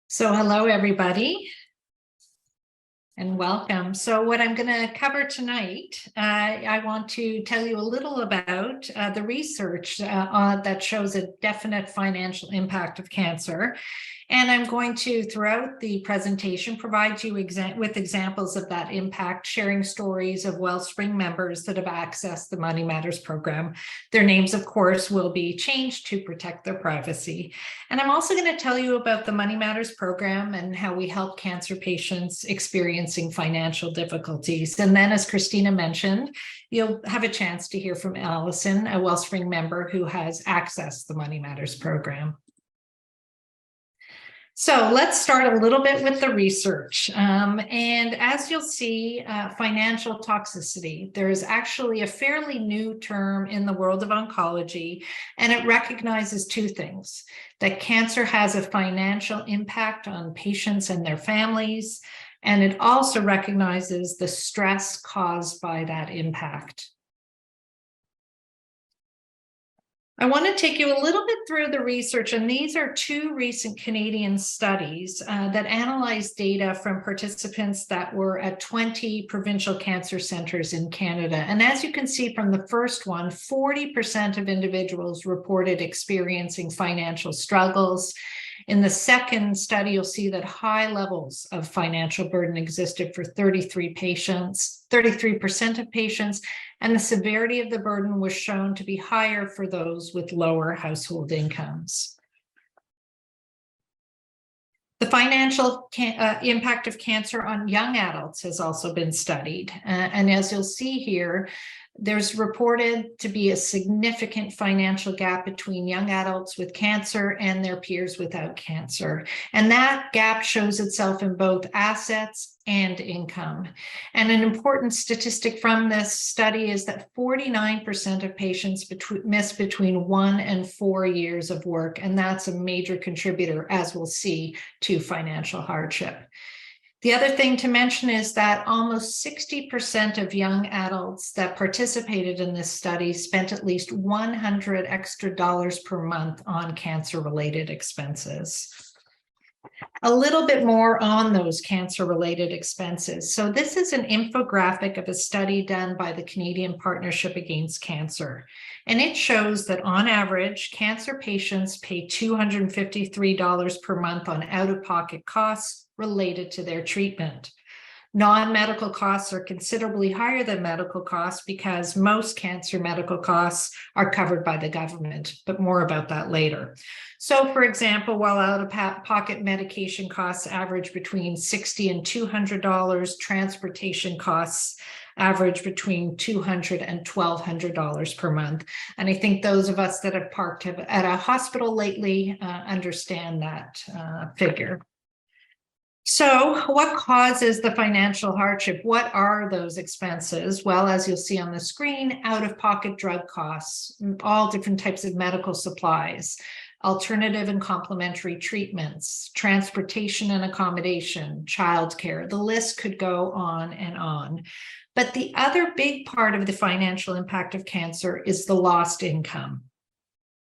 So hello, everybody, and welcome. So what I'm going to cover tonight, I want to tell you a little about the research that shows a definite financial impact of cancer. And I'm going to, throughout the presentation, provide you with examples of that impact, sharing stories of Wellspring members that have accessed the Money Matters program. Their names, of course, will be changed to protect their privacy. And I'm also going to tell you about the Money Matters program and how we help cancer patients experiencing financial difficulties. And then, as Christina mentioned, you'll have a chance to hear from Allison, a Wellspring member who has accessed the Money Matters program. So let's start a little bit with the research. And as you'll see, financial toxicity, there is actually a fairly new term in the world of oncology, and it recognizes two things: that cancer has a financial impact on patients and their families, and it also recognizes the stress caused by that impact. I want to take you a little bit through the research, and these are two recent Canadian studies that analyzed data from participants that were at 20 provincial cancer centers in Canada. And as you can see from the first one, 40% of individuals reported experiencing financial struggles. In the second study, you'll see that high levels of financial burden existed for 33% of patients, and the severity of the burden was shown to be higher for those with lower household incomes. The financial impact of cancer on young adults has also been studied. And as you'll see here, there's reported to be a significant financial gap between young adults with cancer and their peers without cancer. And that gap shows itself in both assets and income. And an important statistic from this study is that 49% of patients miss between 1 and 4 years of work. And that's a major contributor, as we'll see, to financial hardship. The other thing to mention is that almost 60% of young adults that participated in this study spent at least $100 extra per month on cancer-related expenses. A little bit more on those cancer-related expenses. So this is an infographic of a study done by the Canadian Partnership Against Cancer. And it shows that on average, cancer patients pay $253 per month on out-of-pocket costs related to their treatment. Non-medical costs are considerably higher than medical costs because most cancer medical costs are covered by the government, but more about that later. So, for example, while out-of-pocket medication costs average between $60 and $200, transportation costs average between $200 and $1,200 per month. And I think those of us that have parked at a hospital lately understand that figure. So what causes the financial hardship? What are those expenses? Well, as you'll see on the screen, out-of-pocket drug costs, all different types of medical supplies, alternative and complementary treatments, transportation and accommodation, childcare. The list could go on and on. But the other big part of the financial impact of cancer is the lost income.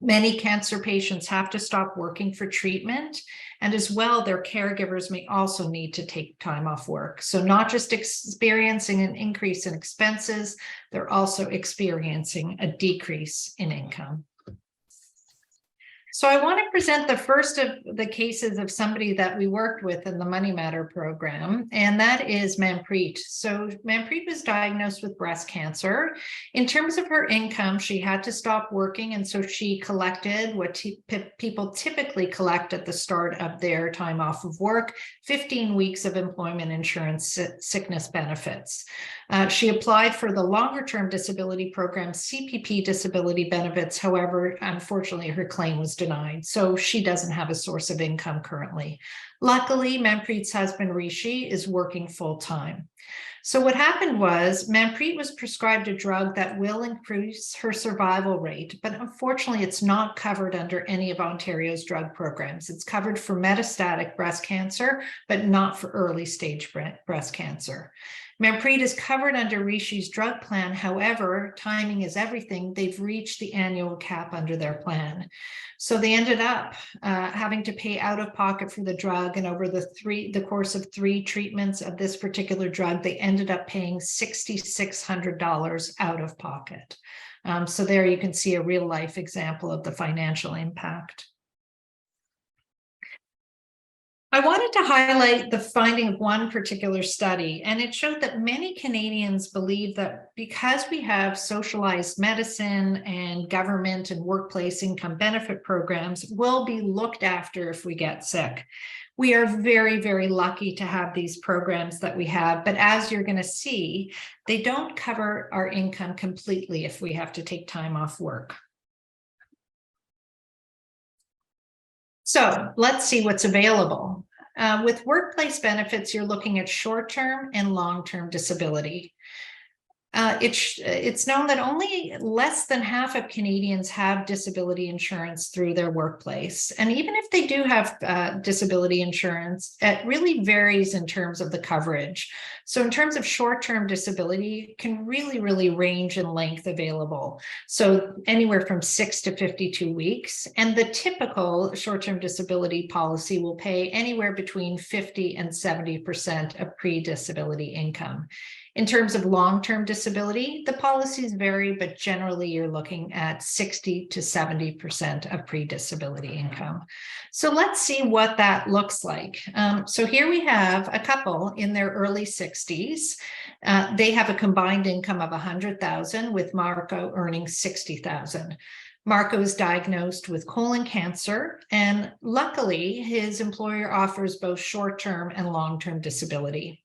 Many cancer patients have to stop working for treatment, and as well, their caregivers may also need to take time off work. So not just experiencing an increase in expenses, they're also experiencing a decrease in income. So I want to present the first of the cases of somebody that we worked with in the Money Matter program, and that is Manpreet. So Manpreet was diagnosed with breast cancer. In terms of her income, she had to stop working, and so she collected what people typically collect at the start of their time off of work, 15 weeks of employment insurance sickness benefits. She applied for the longer-term disability program, CPP disability benefits. However, unfortunately, her claim was denied, so she doesn't have a source of income currently. Luckily, Manpreet's husband, Rishi, is working full-time. So what happened was Manpreet was prescribed a drug that will increase her survival rate, but unfortunately it's not covered under any of Ontario's drug programs. It's covered for metastatic breast cancer, but not for early stage breast cancer. Manpreet is covered under Rishi's drug plan. However, timing is everything. They've reached the annual cap under their plan. So they ended up having to pay out of pocket for the drug. And over the course of 3 treatments of this particular drug, they ended up paying $6,600 out of pocket. So there you can see a real life example of the financial impact. I wanted to highlight the finding of one particular study, and it showed that many Canadians believe that because we have socialized medicine and government and workplace income benefit programs, we'll be looked after if we get sick. We are very, very lucky to have these programs that we have, but as you're going to see, they don't cover our income completely if we have to take time off work. So let's see what's available. With workplace benefits, you're looking at short-term and long-term disability. It's known that only less than half of Canadians have disability insurance through their workplace. And even if they do have disability insurance, it really varies in terms of the coverage. So in terms of short-term disability, it can really range in length available. So anywhere from 6 to 52 weeks. And the typical short-term disability policy will pay anywhere between 50 and 70% of pre-disability income. In terms of long-term disability, the policies vary, but generally you're looking at 60 to 70% of pre-disability income. So let's see what that looks like. So here we have a couple in their early 60s. They have a combined income of $100,000, with Marco earning $60,000. Marco is diagnosed with colon cancer, and luckily his employer offers both short-term and long-term disability.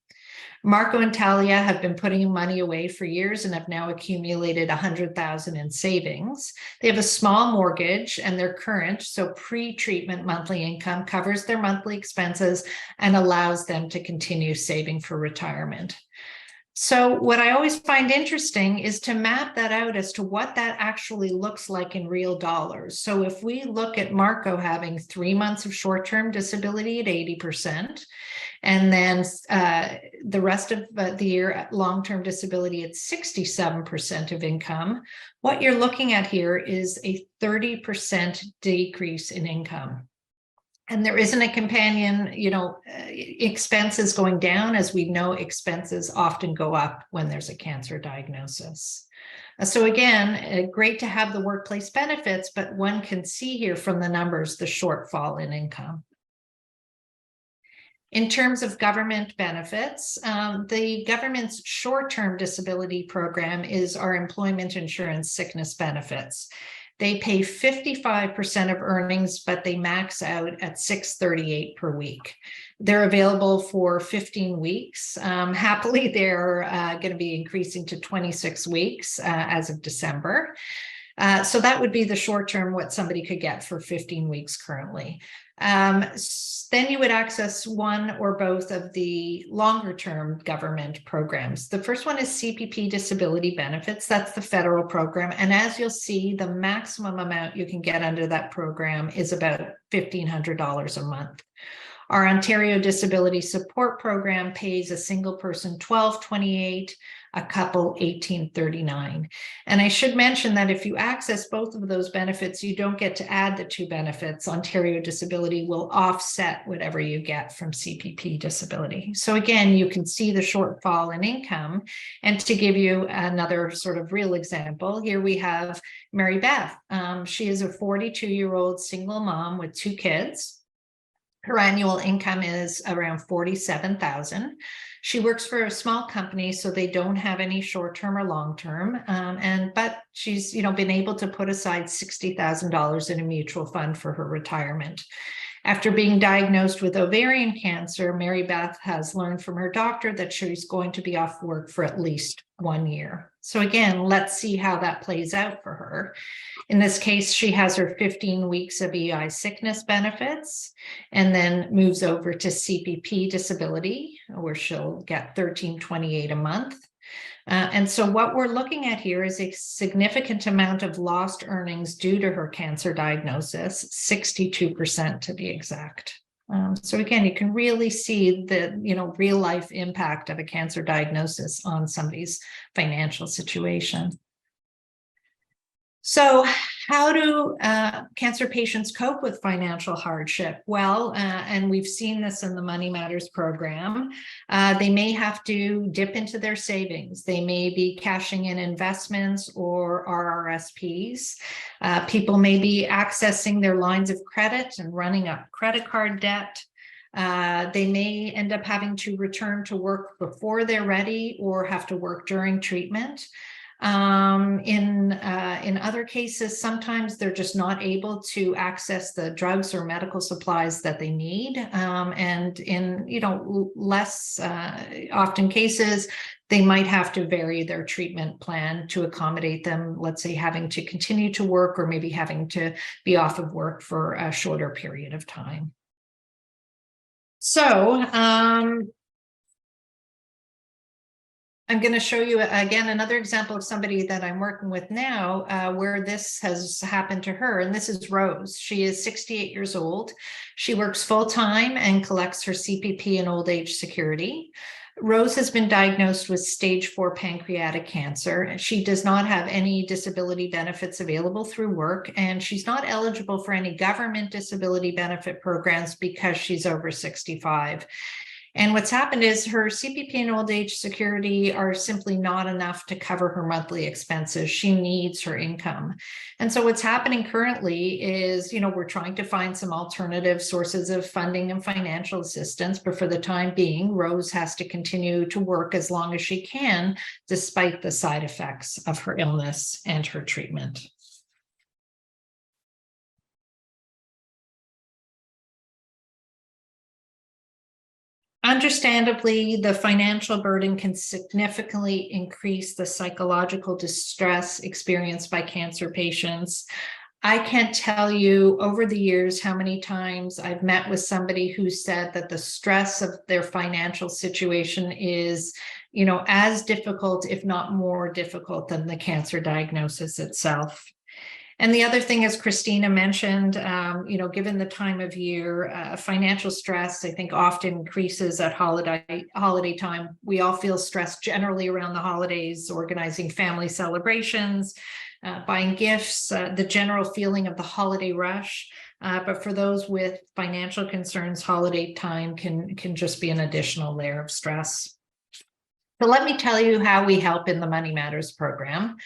Marco and Talia have been putting money away for years and have now accumulated $100,000 in savings. They have a small mortgage, and their current, so pre-treatment monthly income covers their monthly expenses and allows them to continue saving for retirement. So what I always find interesting is to map that out as to what that actually looks like in real dollars. So if we look at Marco having 3 months of short-term disability at 80%, and then the rest of the year at long-term disability at 67% of income, what you're looking at here is a 30% decrease in income. And there isn't a companion, expenses going down. As we know, expenses often go up when there's a cancer diagnosis. So again, great to have the workplace benefits, but one can see here from the numbers the shortfall in income. In terms of government benefits, the government's short-term disability program is our employment insurance sickness benefits. They pay 55% of earnings, but they max out at $638 per week. They're available for 15 weeks. Happily, they're going to be increasing to 26 weeks as of December. So that would be the short term, what somebody could get for 15 weeks currently. Then you would access one or both of the longer term government programs. The first one is CPP disability benefits. That's the federal program. And as you'll see, the maximum amount you can get under that program is about $1,500 a month. Our Ontario Disability Support Program pays a single person $1,228, a couple $1,839. And I should mention that if you access both of those benefits, you don't get to add the 2 benefits. Ontario Disability will offset whatever you get from CPP disability. So again, you can see the shortfall in income. And to give you another sort of real example, here we have Mary Beth. She is a 42-year-old single mom with 2 kids. Her annual income is around $47,000. She works for a small company, so they don't have any short-term or long-term. But she's, been able to put aside $60,000 in a mutual fund for her retirement. After being diagnosed with ovarian cancer, Mary Beth has learned from her doctor that she's going to be off work for at least 1 year. So again, let's see how that plays out for her. In this case, she has her 15 weeks of EI sickness benefits and then moves over to CPP disability, where she'll get $13.28 a month. And so what we're looking at here is a significant amount of lost earnings due to her cancer diagnosis, 62% to be exact. So again, you can really see the real life impact of a cancer diagnosis on somebody's financial situation. So how do cancer patients cope with financial hardship? Well, and we've seen this in the Money Matters program, they may have to dip into their savings. They may be cashing in investments or RRSPs. People may be accessing their lines of credit and running up credit card debt. They may end up having to return to work before they're ready or have to work during treatment. In other cases, sometimes they're just not able to access the drugs or medical supplies that they need. And in, less often cases, they might have to vary their treatment plan to accommodate them, let's say having to continue to work or maybe having to be off of work for a shorter period of time. So, I'm going to show you again another example of somebody that I'm working with now where this has happened to her. And this is Rose. She is 68 years old. She works full-time and collects her CPP and old age security. Rose has been diagnosed with stage 4 pancreatic cancer. She does not have any disability benefits available through work, and she's not eligible for any government disability benefit programs because she's over 65. And what's happened is her CPP and old age security are simply not enough to cover her monthly expenses. She needs her income. And so what's happening currently is, we're trying to find some alternative sources of funding and financial assistance, but for the time being, Rose has to continue to work as long as she can, despite the side effects of her illness and her treatment. Understandably, the financial burden can significantly increase the psychological distress experienced by cancer patients. I can't tell you over the years how many times I've met with somebody who said that the stress of their financial situation is, as difficult, if not more difficult than the cancer diagnosis itself. And the other thing, as Christina mentioned, given the time of year, financial stress, I think, often increases at holiday time. We all feel stressed generally around the holidays, organizing family celebrations, buying gifts, the general feeling of the holiday rush. But for those with financial concerns, holiday time can just be an additional layer of stress. So let me tell you how we help in the Money Matters program.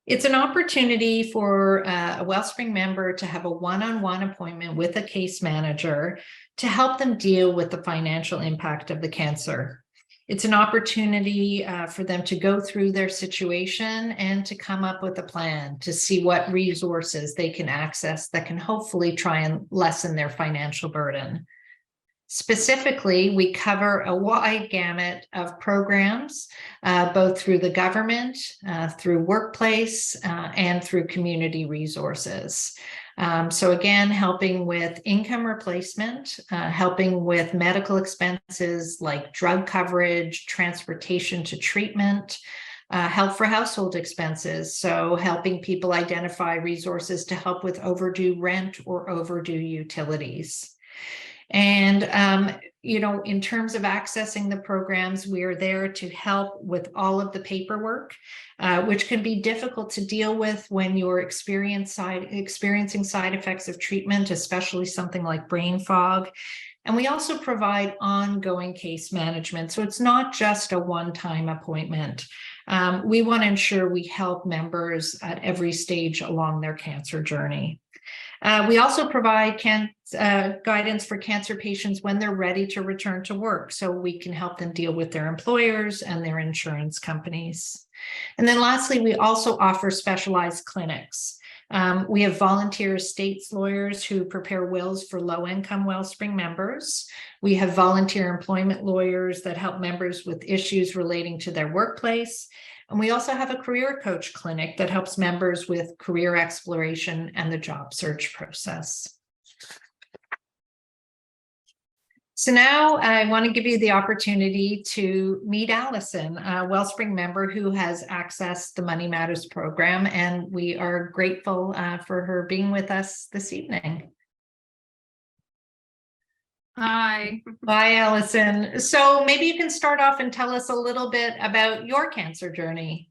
It's an opportunity for a Wellspring member to have a one-on-one appointment with a case manager to help them deal with the financial impact of the cancer. It's an opportunity for them to go through their situation and to come up with a plan to see what resources they can access that can hopefully try and lessen their financial burden. Specifically, we cover a wide gamut of programs, both through the government, through workplace, and through community resources. So again, helping with income replacement, helping with medical expenses like drug coverage, transportation to treatment, help for household expenses. So helping people identify resources to help with overdue rent or overdue utilities. And, in terms of accessing the programs, we are there to help with all of the paperwork, which can be difficult to deal with when you're experiencing side effects of treatment, especially something like brain fog. And we also provide ongoing case management. So it's not just a one-time appointment. We want to ensure we help members at every stage along their cancer journey. We also provide guidance for cancer patients when they're ready to return to work, so we can help them deal with their employers and their insurance companies. And then lastly, we also offer specialized clinics. We have volunteer estates lawyers who prepare wills for low-income Wellspring members. We have volunteer employment lawyers that help members with issues relating to their workplace. And we also have a career coach clinic that helps members with career exploration and the job search process. So now I want to give you the opportunity to meet Allison, a Wellspring member who has accessed the Money Matters program, and we are grateful for her being with us this evening. Hi. Hi, Allison. So maybe you can start off and tell us a little bit about your cancer journey.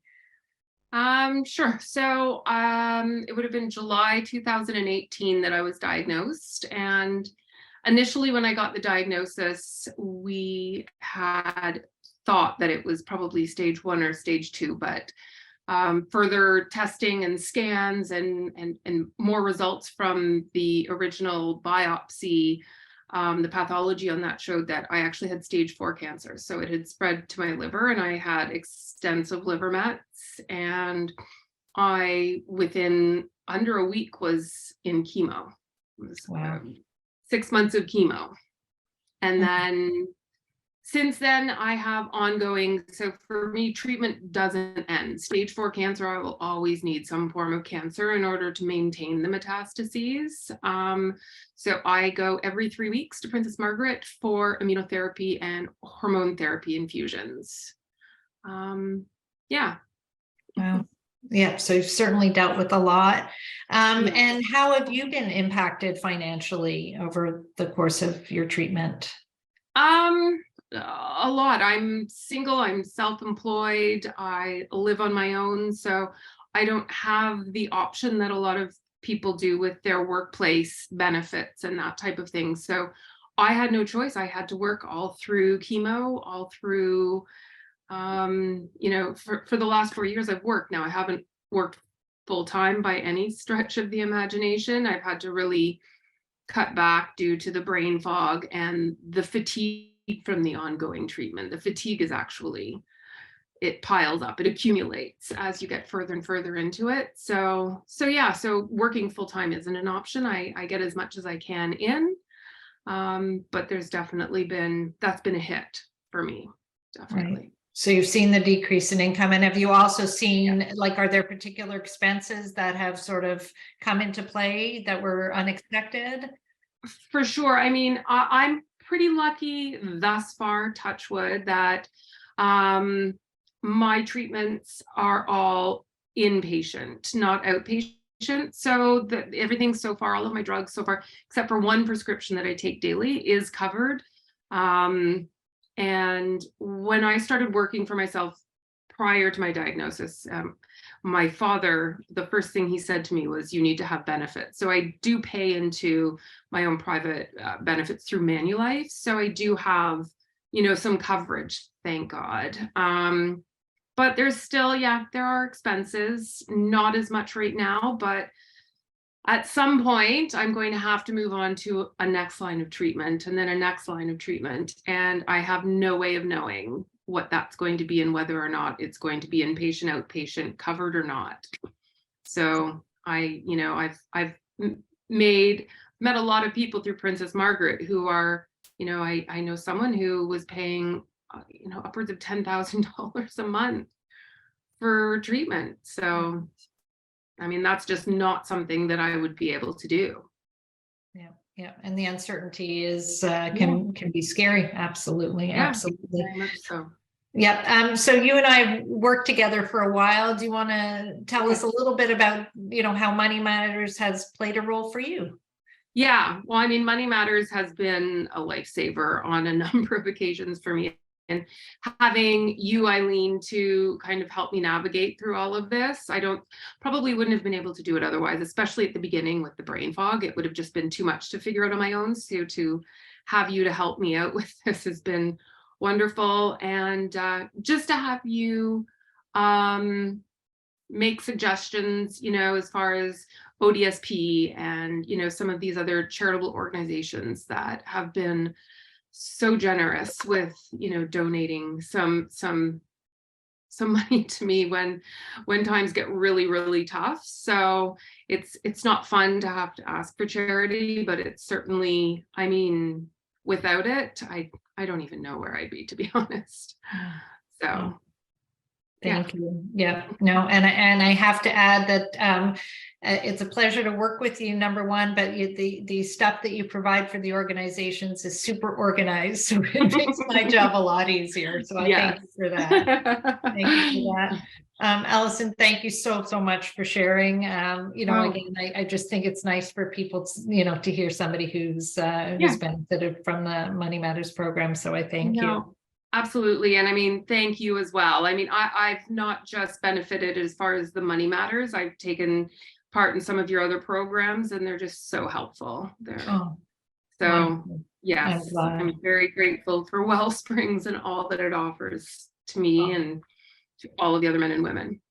Sure. So it would have been July 2018 that I was diagnosed, and initially, when I got the diagnosis, we had thought that it was probably stage 1 or stage 2, but further testing and scans and more results from the original biopsy, the pathology on that showed that I actually had stage 4 cancer. So it had spread to my liver, and I had extensive liver mets, and I, within under a week, was in chemo. It was, Wow. 6 months of chemo. And then since then I have ongoing, so for me, treatment doesn't end. Stage 4 cancer, I will always need some form of cancer in order to maintain the metastases. So I go every 3 weeks to Princess Margaret for immunotherapy and hormone therapy infusions. Yeah. Wow. Yeah, so you've certainly dealt with a lot. And how have you been impacted financially over the course of your treatment? A lot. I'm single, I'm self-employed, I live on my own, so I don't have the option that a lot of people do with their workplace benefits and that type of thing. So I had no choice. I had to work all through chemo, all through for the last 4 years I've worked. Now I haven't worked full time by any stretch of the imagination. I've had to really cut back due to the brain fog and the fatigue from the ongoing treatment. The fatigue is actually, it piles up, it accumulates as you get further and further into it. So yeah, so working full time isn't an option. I get as much as I can in, but there's definitely that's been a hit for me, definitely. Right. So you've seen the decrease in income, and have you also seen, like, are there particular expenses that have sort of come into play that were unexpected? For sure. I mean, I'm pretty lucky thus far, touch wood, that my treatments are all inpatient, not outpatient. So everything so far, all of my drugs so far, except for one prescription that I take daily, is covered. And when I started working for myself prior to my diagnosis, my father, the first thing he said to me was, you need to have benefits. So I do pay into my own private benefits through Manulife. So I do have, some coverage, thank God. But there's still, there are expenses, not as much right now, but at some point, I'm going to have to move on to a next line of treatment and then a next line of treatment. And I have no way of knowing what that's going to be and whether or not it's going to be inpatient, outpatient, covered or not. So I've met a lot of people through Princess Margaret who are, I know someone who was paying, upwards of $10,000 a month for treatment. So I mean, that's just not something that I would be able to do. Yeah. And the uncertainty is can be scary. Absolutely. Yeah, absolutely. very much so. Yep. So you and I have worked together for a while. Do you want to tell us a little bit about, how Money Matters has played a role for you? Yeah. Well, I mean, Money Matters has been a lifesaver on a number of occasions for me. And having you, Eileen, to kind of help me navigate through all of this, probably wouldn't have been able to do it otherwise, especially at the beginning with the brain fog. It would have just been too much to figure out on my own. So to have you to help me out with this has been wonderful. And just to have you make suggestions, as far as ODSP and, some of these other charitable organizations that have been so generous with, donating some some money to me when times get really, really tough. So it's not fun to have to ask for charity, but it's certainly, I mean, without it, I don't even know where I'd be, to be honest. So Thank you. Yeah, no, and I have to add that it's a pleasure to work with you, number one, but the stuff that you provide for the organizations is super organized, so it makes my job a lot easier. So I thank you for that. Thank you for that. Allison, thank you so much for sharing. Again, I just think it's nice for people to, to hear somebody who's benefited from the Money Matters program. So I thank you. Absolutely. And I mean, thank you as well. I mean, I've not just benefited as far as the Money Matters. I've taken part in some of your other programs, and they're just so helpful. Yes, I'm very grateful for Wellsprings and all that it offers to me and to all of the other men and women.